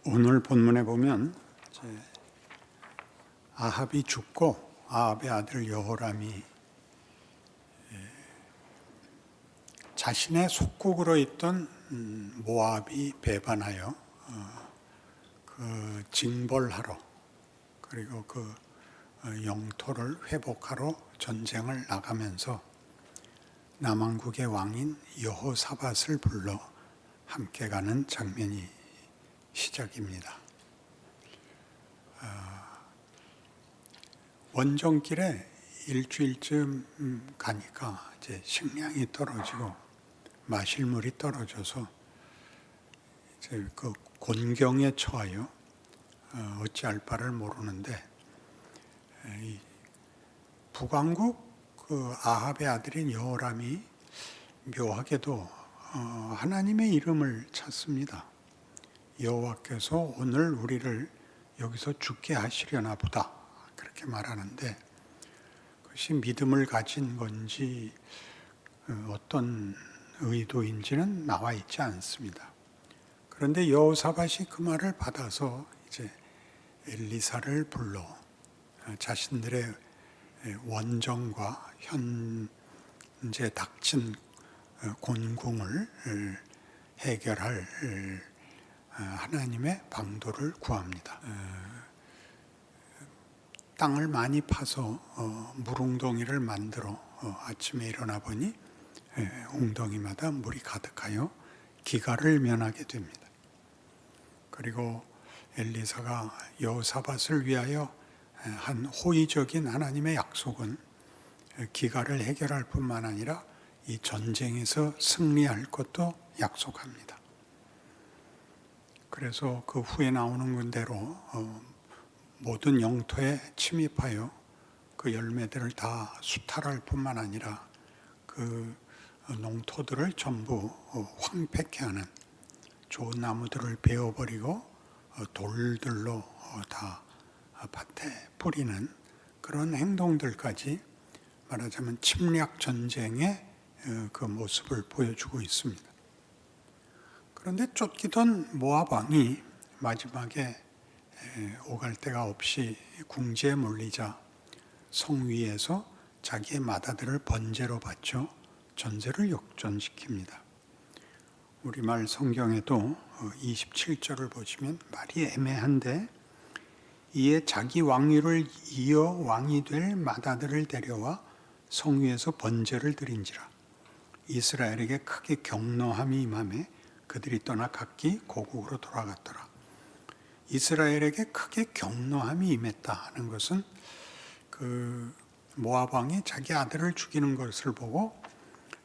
오늘 본문에 보면 아합이 죽고 아합의 아들 여호람이 자신의 속국으로 있던 모압이 배반하여 그 징벌하러 그리고 그 영토를 회복하러 전쟁을 나가면서 남왕국의 왕인 여호사밧을 불러 함께 가는 장면이 시작입니다. 원정길에 일주일쯤 가니까 이제 식량이 떨어지고 마실 물이 떨어져서 이제 그 곤경에 처하여 어찌할 바를 모르는데 이 북왕국 그 아합의 아들인 여호람이 묘하게도 하나님의 이름을 찾습니다. 여호와께서 오늘 우리를 여기서 죽게 하시려나 보다 그렇게 말하는데 그것이 믿음을 가진 건지 어떤 의도인지는 나와 있지 않습니다. 그런데 여호사밧이 그 말을 받아서 이제 엘리사를 불러 자신들의 원정과 현재 닥친 곤궁을 해결할 하나님의 방도를 구합니다. 땅을 많이 파서 물웅덩이를 만들어 아침에 일어나 보니 웅덩이마다 물이 가득하여 기갈을 면하게 됩니다. 그리고 엘리사가 여호사밧을 위하여 한 호의적인 하나님의 약속은 기갈을 해결할 뿐만 아니라 이 전쟁에서 승리할 것도 약속합니다. 그래서 그 후에 나오는 군대로 모든 영토에 침입하여 그 열매들을 다 수탈할 뿐만 아니라 그 농토들을 전부 황폐케 하는 좋은 나무들을 베어버리고 돌들로 다 밭에 뿌리는 그런 행동들까지 말하자면 침략 전쟁의 그 모습을 보여주고 있습니다. 그런데 쫓기던 모압 왕이 마지막에 오갈 데가 없이 궁지에 몰리자 성 위에서 자기의 맏아들을 번제로 바쳐 전세를 역전시킵니다. 우리말 성경에도 27절을 보시면 말이 애매한데 이에 자기 왕위를 이어 왕이 될 맏아들을 데려와 성 위에서 번제를 드린지라 이스라엘에게 크게 경노함이 임하매 그들이 떠나 각기 고국으로 돌아갔더라. 이스라엘에게 크게 경노함이 임했다는 것은 그 모압 왕이 자기 아들을 죽이는 것을 보고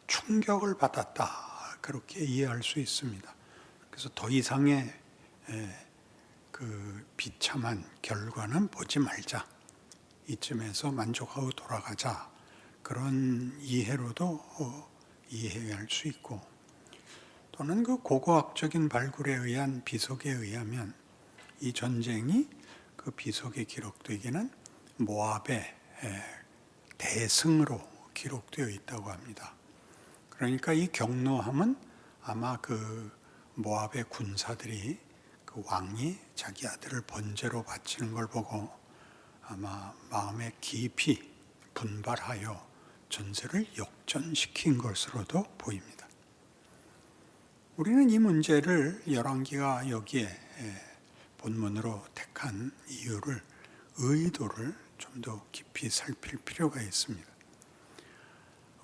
충격을 받았다 그렇게 이해할 수 있습니다. 그래서 더 이상의 그 비참한 결과는 보지 말자. 이쯤에서 만족하고 돌아가자. 그런 이해로도 이해할 수 있고 또는 그 고고학적인 발굴에 의한 비석에 의하면 이 전쟁이 그 비석에 기록되기는 모압의 대승으로 기록되어 있다고 합니다. 그러니까 이 경노함은 아마 그 모압의 군사들이 그 왕이 자기 아들을 번제로 바치는 걸 보고 아마 마음에 깊이 분발하여 전세를 역전시킨 것으로도 보입니다. 우리는 이 문제를 열왕기가 여기에 본문으로 택한 이유를 의도를 좀 더 깊이 살필 필요가 있습니다.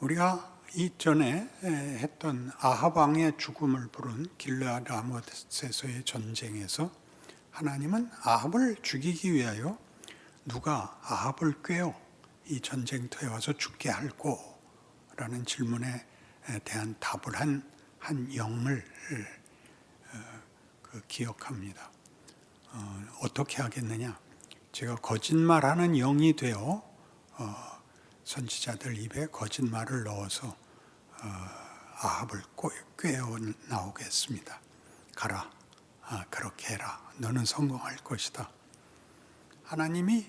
우리가 이전에 했던 아합 왕의 죽음을 부른 길르앗 라못에서의 전쟁에서 하나님은 아합을 죽이기 위하여 누가 아합을 꾀어 이 전쟁터에 와서 죽게 할꼬? 라는 질문에 대한 답을 한 영을 기억합니다. 어떻게 하겠느냐? 제가 거짓말하는 영이 되어 선지자들 입에 거짓말을 넣어서 아합을 꾀어 나오겠습니다. 가라, 그렇게 해라. 너는 성공할 것이다. 하나님이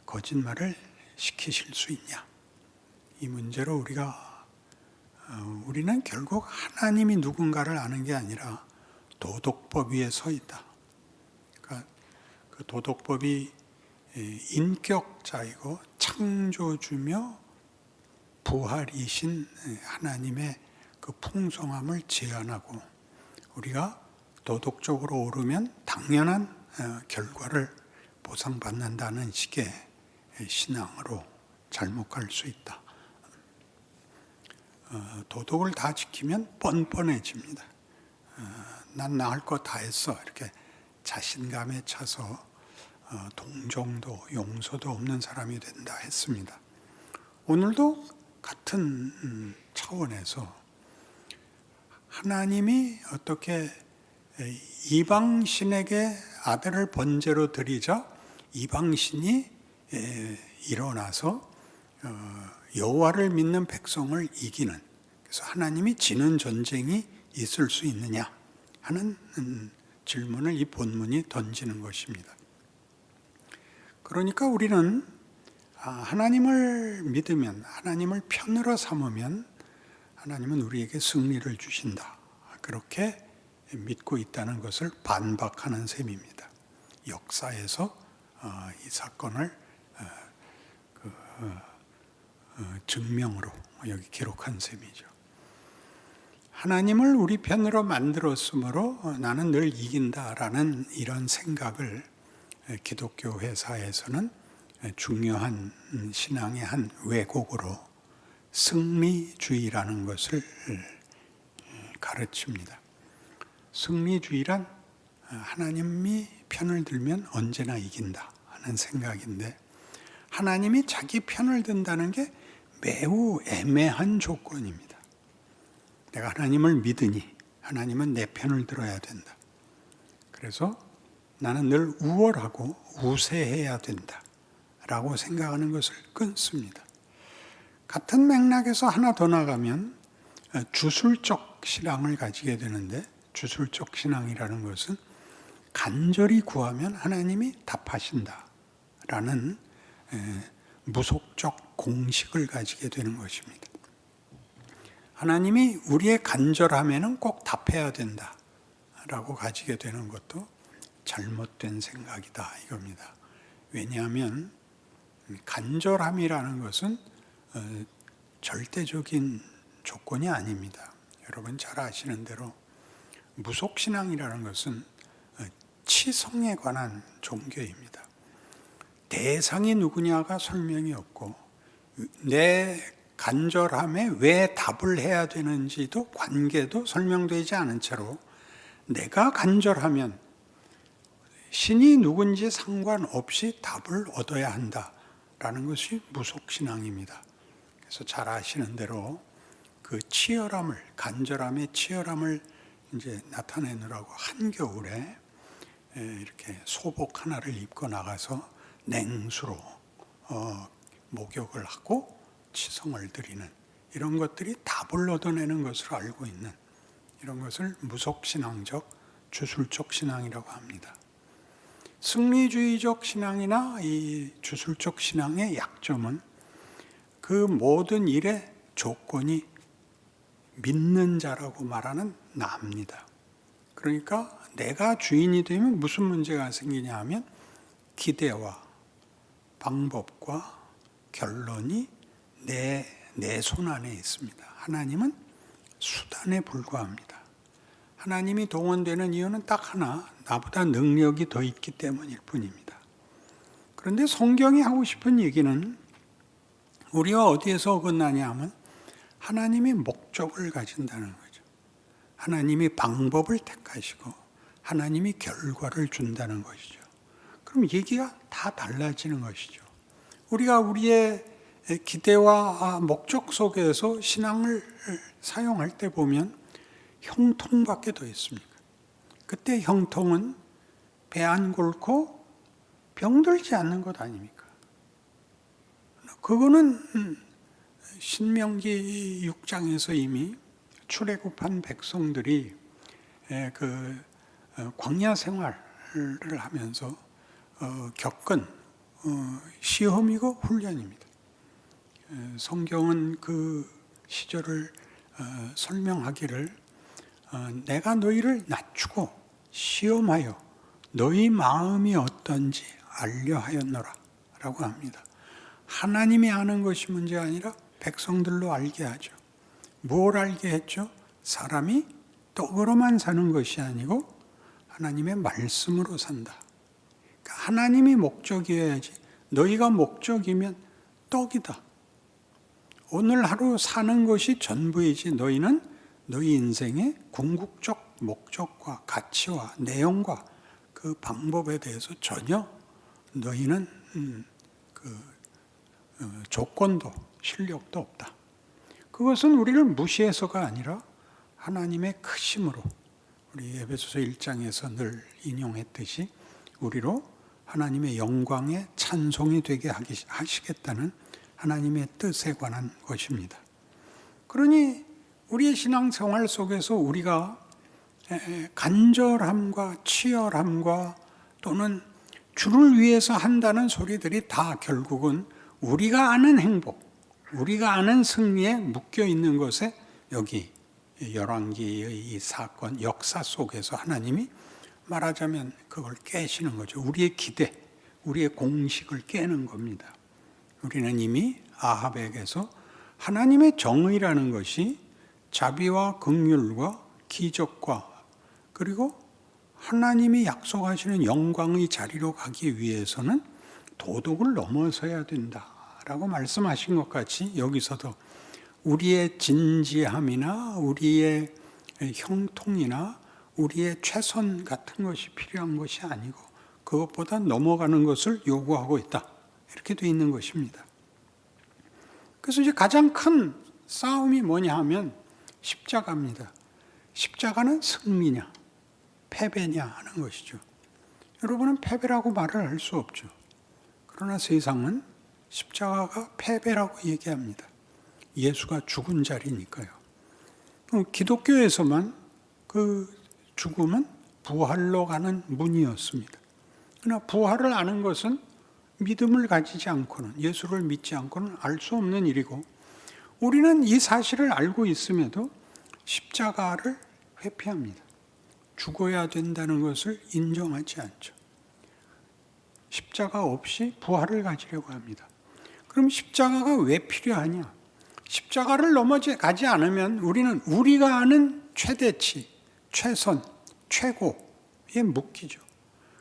거짓말을 시키실 수 있냐? 이 문제로 우리는 결국 하나님이 누군가를 아는 게 아니라 도덕법 위에 서 있다. 그 도덕법이 인격자이고 창조주며 부활이신 하나님의 그 풍성함을 제안하고 우리가 도덕적으로 오르면 당연한 결과를 보상받는다는 식의 신앙으로 잘못할 수 있다. 도덕을 다 지키면 뻔뻔해집니다. 난 나 할 거 다 했어. 이렇게 자신감에 차서 동정도 용서도 없는 사람이 된다 했습니다. 오늘도 같은 차원에서 하나님이 어떻게 이방신에게 아들을 번제로 드리자 이방신이 일어나서 여호와를 믿는 백성을 이기는, 그래서 하나님이 지는 전쟁이 있을 수 있느냐 하는 질문을 이 본문이 던지는 것입니다. 그러니까 우리는 하나님을 믿으면, 하나님을 편으로 삼으면 하나님은 우리에게 승리를 주신다, 그렇게 믿고 있다는 것을 반박하는 셈입니다. 역사에서 이 사건을 증명으로 여기 기록한 셈이죠. 하나님을 우리 편으로 만들었으므로 나는 늘 이긴다라는 이런 생각을 기독교 회사에서는 중요한 신앙의 한 왜곡으로 승리주의라는 것을 가르칩니다. 승리주의란 하나님이 편을 들면 언제나 이긴다 하는 생각인데, 하나님이 자기 편을 든다는 게 매우 애매한 조건입니다. 내가 하나님을 믿으니 하나님은 내 편을 들어야 된다. 그래서 나는 늘 우월하고 우세해야 된다 라고 생각하는 것을 끊습니다. 같은 맥락에서 하나 더 나가면 주술적 신앙을 가지게 되는데, 주술적 신앙이라는 것은 간절히 구하면 하나님이 답하신다 라는 무속적 공식을 가지게 되는 것입니다. 하나님이 우리의 간절함에는 꼭 답해야 된다 라고 가지게 되는 것도 잘못된 생각이다 이겁니다. 왜냐하면 간절함이라는 것은 절대적인 조건이 아닙니다. 여러분 잘 아시는 대로 무속신앙이라는 것은 치성에 관한 종교입니다. 대상이 누구냐가 설명이 없고 내 간절함에 왜 답을 해야 되는지도 관계도 설명되지 않은 채로 내가 간절하면 신이 누군지 상관없이 답을 얻어야 한다라는 것이 무속신앙입니다. 그래서 잘 아시는 대로 그 치열함을, 간절함의 치열함을 이제 나타내느라고 한겨울에 이렇게 소복 하나를 입고 나가서 냉수로 목욕을 하고 치성을 드리는 이런 것들이 답을 얻어내는 것을 알고 있는, 이런 것을 무속신앙적, 주술적 신앙이라고 합니다. 승리주의적 신앙이나 이 주술적 신앙의 약점은 그 모든 일의 조건이 믿는 자라고 말하는 나입니다. 그러니까 내가 주인이 되면 무슨 문제가 생기냐 하면 기대와 방법과 결론이 내 손 안에 있습니다. 하나님은 수단에 불과합니다. 하나님이 동원되는 이유는 딱 하나, 나보다 능력이 더 있기 때문일 뿐입니다. 그런데 성경이 하고 싶은 얘기는 우리가 어디에서 어긋나냐 하면 하나님이 목적을 가진다는 거죠. 하나님이 방법을 택하시고 하나님이 결과를 준다는 것이죠. 그럼 얘기가 다 달라지는 것이죠. 우리가 우리의 기대와 목적 속에서 신앙을 사용할 때 보면 형통밖에 더 있습니까? 그때 형통은 배 안 곪고 병들지 않는 것 아닙니까? 그거는 신명기 6장에서 이미 출애굽한 백성들이 그 광야 생활을 하면서 겪은 시험이고 훈련입니다. 성경은 그 시절을 설명하기를 내가 너희를 낮추고 시험하여 너희 마음이 어떤지 알려 하였노라 라고 합니다. 하나님이 아는 것이 문제가 아니라 백성들로 알게 하죠. 뭘 알게 했죠? 사람이 떡으로만 사는 것이 아니고 하나님의 말씀으로 산다. 그러니까 하나님이 목적이어야지. 너희가 목적이면 떡이다. 오늘 하루 사는 것이 전부이지 너희는 너희 인생의 궁극적 목적과 가치와 내용과 그 방법에 대해서 전혀 너희는 조건도 실력도 없다. 그것은 우리를 무시해서가 아니라 하나님의 크심으로 우리 에베소서 1장에서 늘 인용했듯이 우리로 하나님의 영광의 찬송이 되게 하시겠다는 하나님의 뜻에 관한 것입니다. 그러니 우리의 신앙생활 속에서 우리가 간절함과 치열함과 또는 주를 위해서 한다는 소리들이 다 결국은 우리가 아는 행복, 우리가 아는 승리에 묶여 있는 것에 여기 열왕기의 이 사건, 역사 속에서 하나님이 말하자면 그걸 깨시는 거죠. 우리의 기대, 우리의 공식을 깨는 겁니다. 우리는 이미 아합에게서 하나님의 정의라는 것이 자비와 긍휼과 기적과 그리고 하나님이 약속하시는 영광의 자리로 가기 위해서는 도덕을 넘어서야 된다라고 말씀하신 것 같이 여기서도 우리의 진지함이나 우리의 형통이나 우리의 최선 같은 것이 필요한 것이 아니고 그것보다 넘어가는 것을 요구하고 있다. 이렇게 되어 있는 것입니다. 그래서 이제 가장 큰 싸움이 뭐냐 하면 십자가입니다. 십자가는 승리냐, 패배냐 하는 것이죠. 여러분은 패배라고 말을 할 수 없죠. 그러나 세상은 십자가가 패배라고 얘기합니다. 예수가 죽은 자리니까요. 기독교에서만 그 죽음은 부활로 가는 문이었습니다. 그러나 부활을 아는 것은 믿음을 가지지 않고는, 예수를 믿지 않고는 알 수 없는 일이고, 우리는 이 사실을 알고 있음에도 십자가를 회피합니다. 죽어야 된다는 것을 인정하지 않죠. 십자가 없이 부활을 가지려고 합니다. 그럼 십자가가 왜 필요하냐? 십자가를 넘어가지 않으면 우리는 우리가 아는 최대치, 최선, 최고에 묶이죠.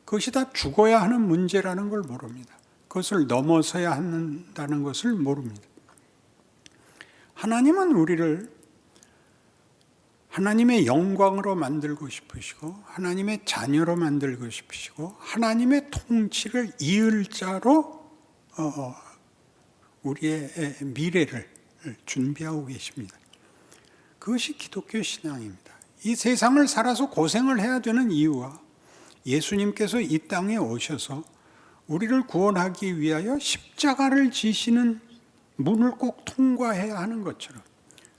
그것이 다 죽어야 하는 문제라는 걸 모릅니다. 그것을 넘어서야 한다는 것을 모릅니다. 하나님은 우리를 하나님의 영광으로 만들고 싶으시고 하나님의 자녀로 만들고 싶으시고 하나님의 통치를 이을 자로 우리의 미래를 준비하고 계십니다. 그것이 기독교 신앙입니다. 이 세상을 살아서 고생을 해야 되는 이유와 예수님께서 이 땅에 오셔서 우리를 구원하기 위하여 십자가를 지시는 문을 꼭 통과해야 하는 것처럼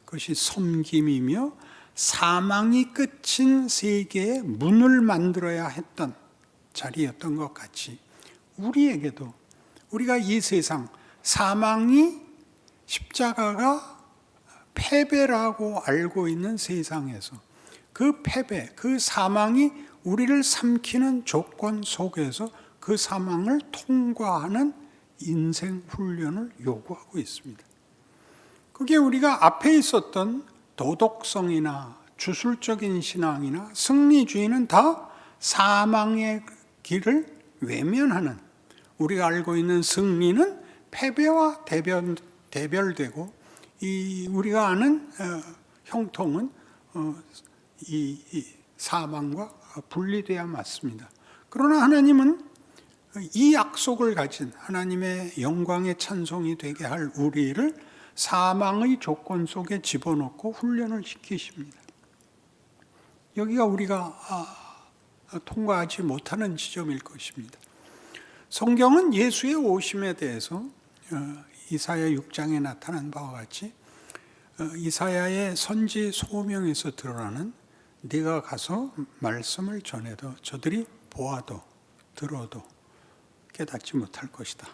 그것이 섬김이며 사망이 끝인 세계의 문을 만들어야 했던 자리였던 것 같이 우리에게도 우리가 이 세상 사망이 십자가가 패배라고 알고 있는 세상에서 그 패배, 그 사망이 우리를 삼키는 조건 속에서 그 사망을 통과하는 인생 훈련을 요구하고 있습니다. 그게 우리가 앞에 있었던 도덕성이나 주술적인 신앙이나 승리주의는 다 사망의 길을 외면하는, 우리가 알고 있는 승리는 패배와 대별되고 우리가 아는 형통은 이 사망과 분리돼야 맞습니다. 그러나 하나님은 이 약속을 가진 하나님의 영광의 찬송이 되게 할 우리를 사망의 조건 속에 집어넣고 훈련을 시키십니다. 여기가 우리가 통과하지 못하는 지점일 것입니다. 성경은 예수의 오심에 대해서 이사야 6장에 나타난 바와 같이 이사야의 선지 소명에서 드러나는 네가 가서 말씀을 전해도 저들이 보아도 들어도 깨닫지 못할 것이다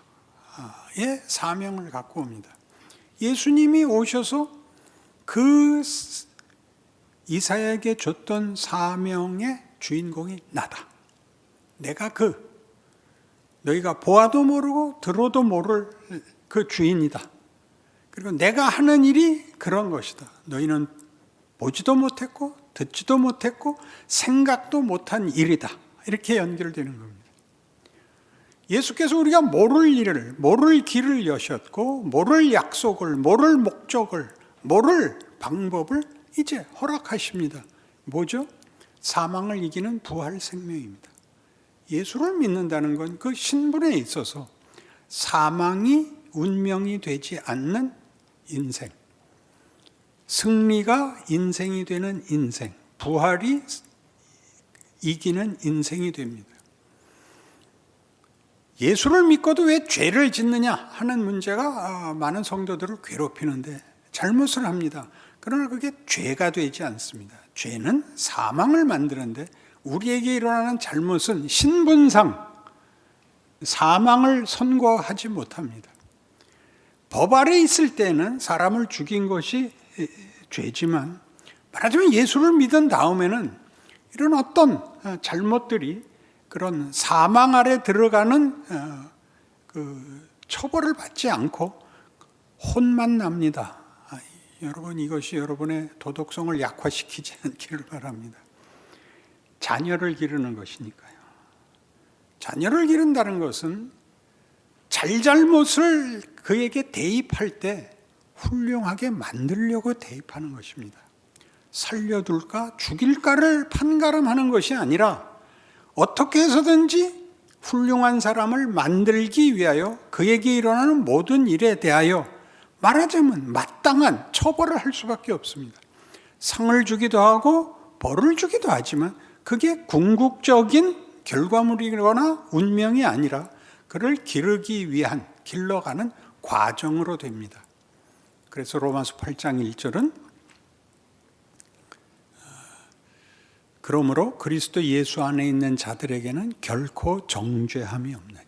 의 사명을 갖고 옵니다. 예수님이 오셔서 그 이사야에게 줬던 사명의 주인공이 나다. 내가 그 너희가 보아도 모르고 들어도 모를 그 주인이다. 그리고 내가 하는 일이 그런 것이다. 너희는 보지도 못했고 듣지도 못했고 생각도 못한 일이다. 이렇게 연결되는 겁니다. 예수께서 우리가 모를 일을, 모를 길을 여셨고 모를 약속을, 모를 목적을, 모를 방법을 이제 허락하십니다. 뭐죠? 사망을 이기는 부활 생명입니다. 예수를 믿는다는 건 그 신분에 있어서 사망이 운명이 되지 않는 인생, 승리가 인생이 되는 인생, 부활이 이기는 인생이 됩니다. 예수를 믿고도 왜 죄를 짓느냐 하는 문제가 많은 성도들을 괴롭히는데 잘못을 합니다. 그러나 그게 죄가 되지 않습니다. 죄는 사망을 만드는데 우리에게 일어나는 잘못은 신분상 사망을 선고하지 못합니다. 법 아래 있을 때는 사람을 죽인 것이 죄지만 말하자면 예수를 믿은 다음에는 이런 어떤 잘못들이 그런 사망 아래 들어가는 그 처벌을 받지 않고 혼만 납니다. 여러분, 이것이 여러분의 도덕성을 약화시키지 않기를 바랍니다. 자녀를 기르는 것이니까요. 자녀를 기른다는 것은 잘잘못을 그에게 대입할 때 훌륭하게 만들려고 대입하는 것입니다. 살려둘까 죽일까를 판가름하는 것이 아니라 어떻게 해서든지 훌륭한 사람을 만들기 위하여 그에게 일어나는 모든 일에 대하여 말하자면 마땅한 처벌을 할 수밖에 없습니다. 상을 주기도 하고 벌을 주기도 하지만 그게 궁극적인 결과물이거나 운명이 아니라 그를 기르기 위한 길러가는 과정으로 됩니다. 그래서 로마서 8장 1절은 그러므로 그리스도 예수 안에 있는 자들에게는 결코 정죄함이 없느니라.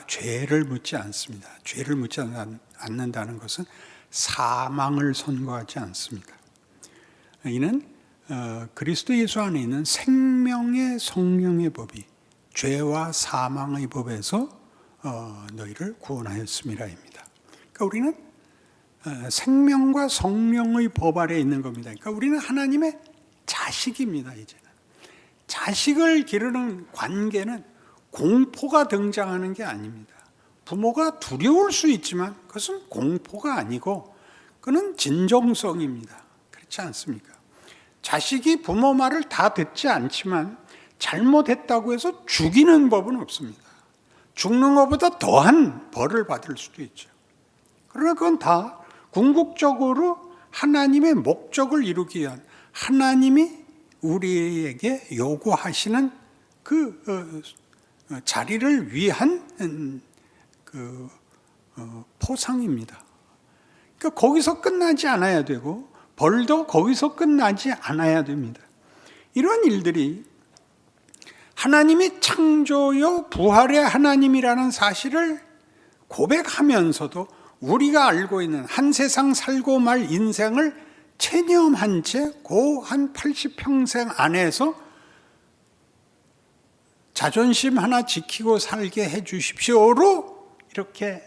죄를 묻지 않습니다. 죄를 묻지 않는다는 것은 사망을 선고하지 않습니다. 이는 그리스도 예수 안에 있는 생명의 성령의 법이 죄와 사망의 법에서 너희를 구원하였음이라입니다. 그러니까 우리는 생명과 성령의 법 아래에 있는 겁니다. 그러니까 우리는 하나님의 자식입니다. 이제는 자식을 기르는 관계는 공포가 등장하는 게 아닙니다. 부모가 두려울 수 있지만 그것은 공포가 아니고 그는 진정성입니다. 그렇지 않습니까? 자식이 부모 말을 다 듣지 않지만 잘못했다고 해서 죽이는 법은 없습니다. 죽는 것보다 더한 벌을 받을 수도 있죠. 그러나 그건 다 궁극적으로 하나님의 목적을 이루기 위한 하나님이 우리에게 요구하시는 그 자리를 위한 그 포상입니다. 그러니까 거기서 끝나지 않아야 되고 벌도 거기서 끝나지 않아야 됩니다. 이런 일들이 하나님이 창조요 부활의 하나님이라는 사실을 고백하면서도 우리가 알고 있는 한 세상 살고 말 인생을 체념한 채 고 한 80평생 안에서 자존심 하나 지키고 살게 해 주십시오로 이렇게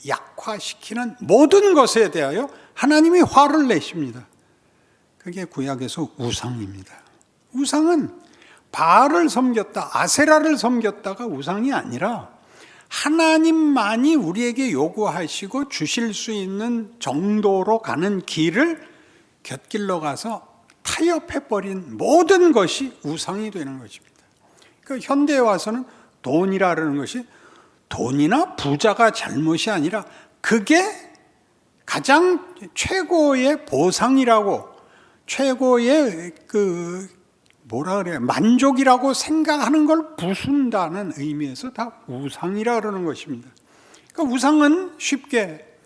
약화시키는 모든 것에 대하여 하나님이 화를 내십니다. 그게 구약에서 우상입니다. 우상은 바알을 섬겼다, 아세라를 섬겼다가 우상이 아니라 하나님만이 우리에게 요구하시고 주실 수 있는 정도로 가는 길을 곁길로 가서 타협해버린 모든 것이 우상이 되는 것입니다. 그러니까 현대에 와서는 돈이라는 것이 돈이나 부자가 잘못이 아니라 그게 가장 최고의 보상이라고 최고의 만족이라고 생각하는 걸 부순다는 의미에서 다 우상이라 그러는 것입니다. 그러니까 우상은 쉽게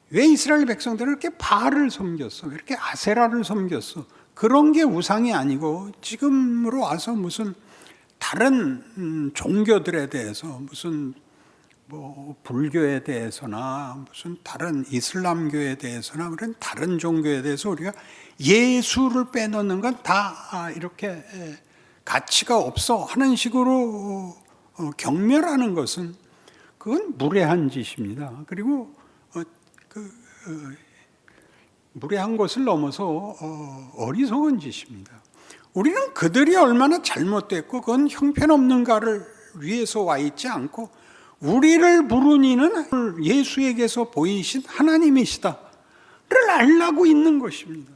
왜 이스라엘 백성들은 이렇게 바알을 섬겼어? 왜 이렇게 아세라를 섬겼어? 그런 게 우상이 아니고 지금으로 와서 무슨 다른 종교들에 대해서 무슨 불교에 대해서나 무슨 다른 이슬람교에 대해서나 그런 다른 종교에 대해서 우리가 예수를 빼놓는 건 다 이렇게 가치가 없어 하는 식으로 경멸하는 것은 그건 무례한 짓입니다. 그리고 무례한 것을 넘어서 어리석은 짓입니다. 우리는 그들이 얼마나 잘못됐고 그건 형편없는가를 위해서 와 있지 않고 우리를 부른 이는 예수에게서 보이신 하나님이시다를 알라고 있는 것입니다.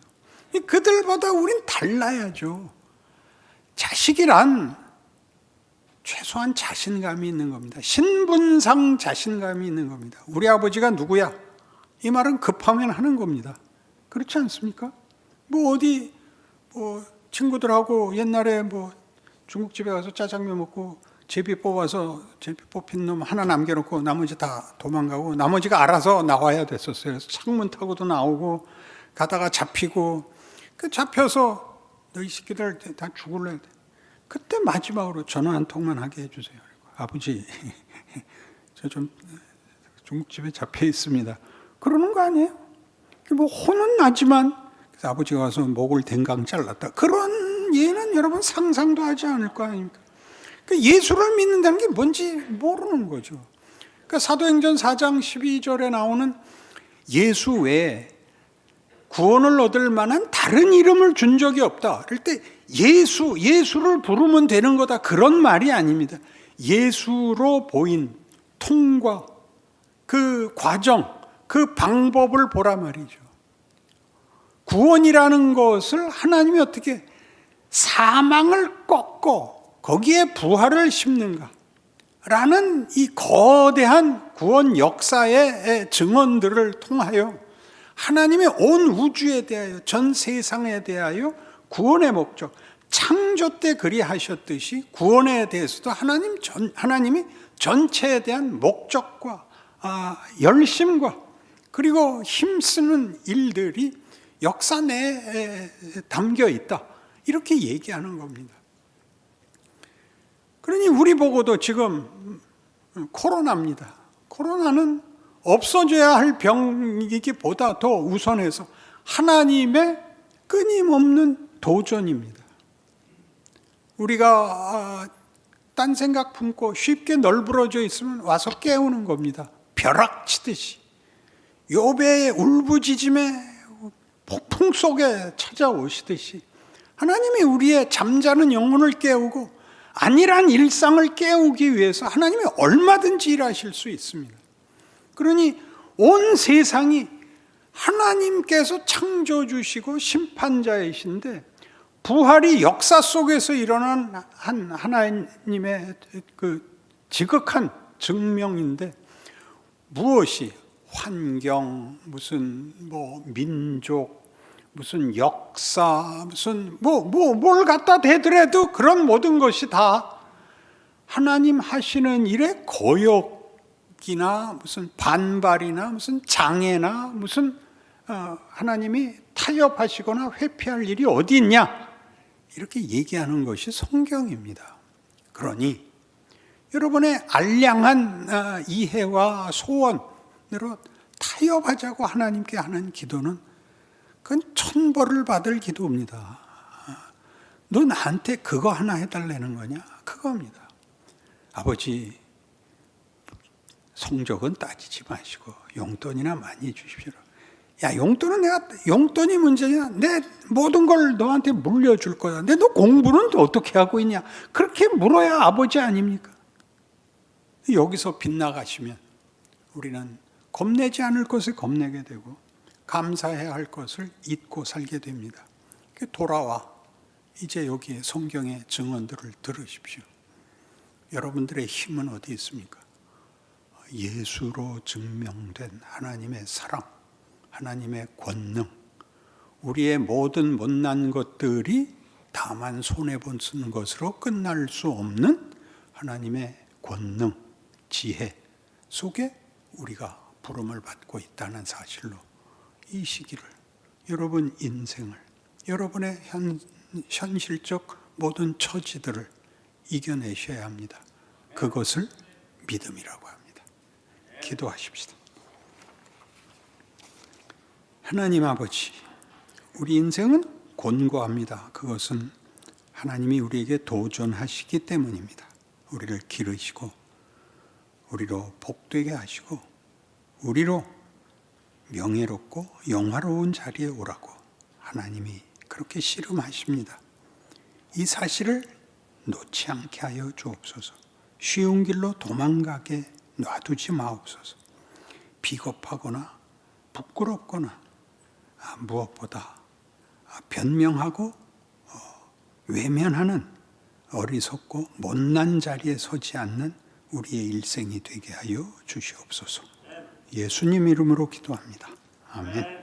그들보다 우린 달라야죠. 자식이란 최소한 자신감이 있는 겁니다. 신분상 자신감이 있는 겁니다. 우리 아버지가 누구야? 이 말은 급하면 하는 겁니다. 그렇지 않습니까? 어디 친구들하고 옛날에 중국집에 가서 짜장면 먹고 제비 뽑힌 놈 하나 남겨놓고 나머지 다 도망가고 나머지가 알아서 나와야 됐었어요. 그래서 창문 타고도 나오고 가다가 잡히고 잡혀서 너희 새끼들 다 죽을래. 그때 마지막으로 전화 한 통만 하게 해주세요. 아버지, 저 좀 중국집에 잡혀 있습니다. 그러는 거 아니에요? 혼은 나지만 그래서 아버지가 와서 목을 댕강 잘랐다. 그런 예는 여러분 상상도 하지 않을 거 아닙니까? 예수를 믿는다는 게 뭔지 모르는 거죠. 사도행전 4장 12절에 나오는 예수 외에 구원을 얻을 만한 다른 이름을 준 적이 없다. 그럴 때 예수를 부르면 되는 거다. 그런 말이 아닙니다. 예수로 보인 통과, 그 과정, 그 방법을 보라 말이죠. 구원이라는 것을 하나님이 어떻게 사망을 꺾고 거기에 부활을 심는가 라는 이 거대한 구원 역사의 증언들을 통하여 하나님의 온 우주에 대하여 전 세상에 대하여 구원의 목적, 창조 때 그리하셨듯이 구원에 대해서도 하나님이 전체에 대한 목적과 열심과 그리고 힘쓰는 일들이 역사 내에 담겨 있다. 이렇게 얘기하는 겁니다. 그러니 우리 보고도 지금 코로나입니다. 코로나는 없어져야 할 병이기보다 더 우선해서 하나님의 끊임없는 도전입니다. 우리가 딴 생각 품고 쉽게 널브러져 있으면 와서 깨우는 겁니다. 벼락치듯이 욥의 울부짖음의 폭풍 속에 찾아오시듯이 하나님이 우리의 잠자는 영혼을 깨우고 안일한 일상을 깨우기 위해서 하나님이 얼마든지 일하실 수 있습니다. 그러니 온 세상이 하나님께서 창조주시고 심판자이신데 부활이 역사 속에서 일어난 하나님의 그 지극한 증명인데 무엇이 환경, 무슨 민족, 무슨 역사, 무슨 뭘 갖다 대더라도 그런 모든 것이 다 하나님 하시는 일에 거역이나 무슨 반발이나 무슨 장애나 무슨 하나님이 타협하시거나 회피할 일이 어디 있냐 이렇게 얘기하는 것이 성경입니다. 그러니 여러분의 알량한 이해와 소원으로 타협하자고 하나님께 하는 기도는 그건 천벌을 받을 기도입니다. 너 나한테 그거 하나 해달라는 거냐? 그겁니다. 아버지, 성적은 따지지 마시고 용돈이나 많이 주십시오. 야, 용돈이 문제냐? 내 모든 걸 너한테 물려줄 거야. 근데 너 공부는 어떻게 하고 있냐? 그렇게 물어야 아버지 아닙니까? 여기서 빗나가시면 우리는 겁내지 않을 것을 겁내게 되고 감사해야 할 것을 잊고 살게 됩니다. 돌아와 이제 여기에 성경의 증언들을 들으십시오. 여러분들의 힘은 어디 있습니까? 예수로 증명된 하나님의 사랑, 하나님의 권능, 우리의 모든 못난 것들이 다만 손해보는 것으로 끝날 수 없는 하나님의 권능, 지혜 속에 우리가 부름을 받고 있다는 사실로 이 시기를, 여러분 인생을, 여러분의 현실적 모든 처지들을 이겨내셔야 합니다. 그것을 믿음이라고 합니다. 기도하십시다. 하나님 아버지, 우리 인생은 곤고합니다. 그것은 하나님이 우리에게 도전하시기 때문입니다. 우리를 기르시고 우리로 복되게 하시고 우리로 명예롭고 영화로운 자리에 오라고 하나님이 그렇게 씨름하십니다. 이 사실을 놓지 않게 하여 주옵소서. 쉬운 길로 도망가게 놔두지 마옵소서. 비겁하거나 부끄럽거나 무엇보다 변명하고 외면하는 어리석고 못난 자리에 서지 않는 우리의 일생이 되게 하여 주시옵소서. 예수님 이름으로 기도합니다. 아멘.